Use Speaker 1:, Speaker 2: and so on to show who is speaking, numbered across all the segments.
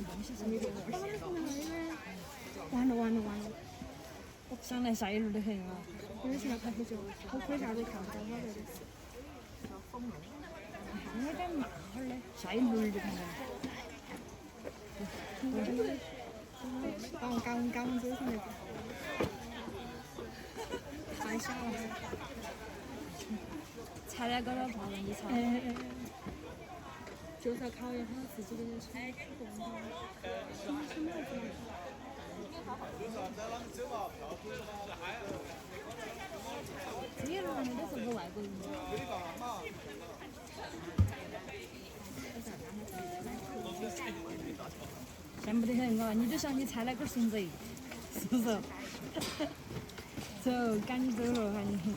Speaker 1: 把东西扔给我。
Speaker 2: 完了完了完了！
Speaker 1: 想来晒路的很啊！
Speaker 2: 我也是要开很久，我回家都看不到我这里。
Speaker 1: 有点慢会儿的，晒路的看到。
Speaker 2: 刚走上那个。太小了。
Speaker 1: 才2个老婆你操！
Speaker 2: 就是要考验好自己的手动。
Speaker 1: 这一路上都是个外国人。羡慕得很啊！你就想你猜那个孙贼，是不是？走，赶紧走了，喊你。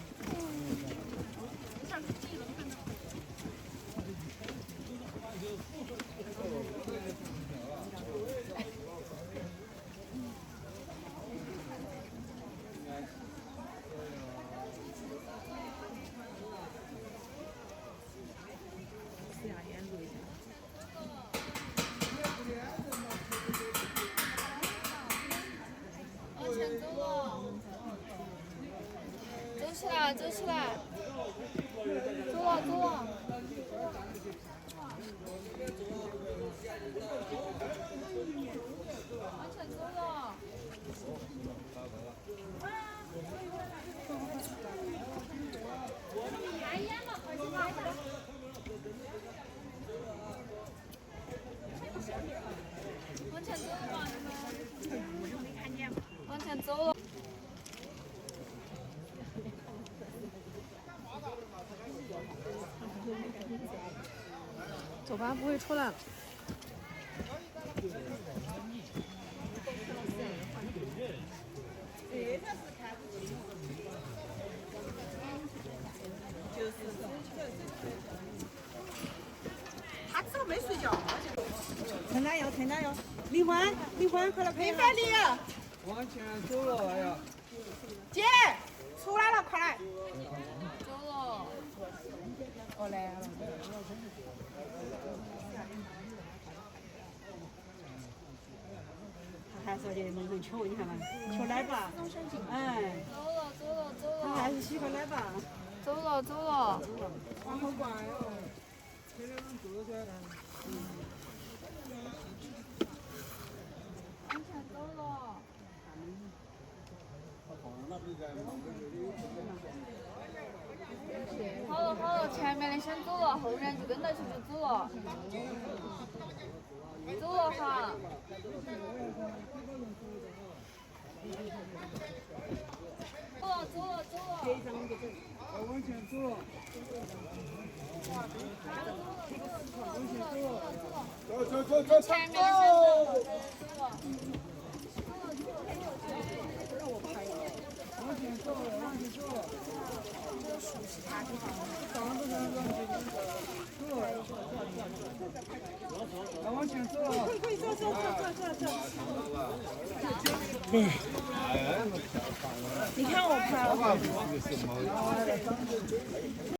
Speaker 3: 走起来，走起来，走了走了。往前走了。开眼嘛，快点来吧。往前走了嘛，你们。没看见。往前走了。
Speaker 2: 走吧，不会出来了。
Speaker 4: 他怎么没睡觉？
Speaker 2: 趁哪要，趁哪要？林欢，快来陪
Speaker 4: 林凡你，
Speaker 5: 往前走了，哎呀！
Speaker 4: 姐，出来了，快来！
Speaker 3: 走了。
Speaker 4: 哦，来了。
Speaker 2: 他还说的弄成球，你看嘛，球奶爸。哎。
Speaker 3: 走了走了走了。
Speaker 2: 他还是喜欢奶爸。
Speaker 3: 走了走了。
Speaker 4: 哇，好乖哦。
Speaker 3: 往前走了。好了好了，前面的先走了，后面就跟到起就走了。走了哈。走了走了走了。
Speaker 5: 往前走了。
Speaker 4: 走。
Speaker 3: 前面的先走了，走了。
Speaker 5: 往前走了，往前走了。往前走了。
Speaker 2: 可以走。
Speaker 1: 你看我拍了。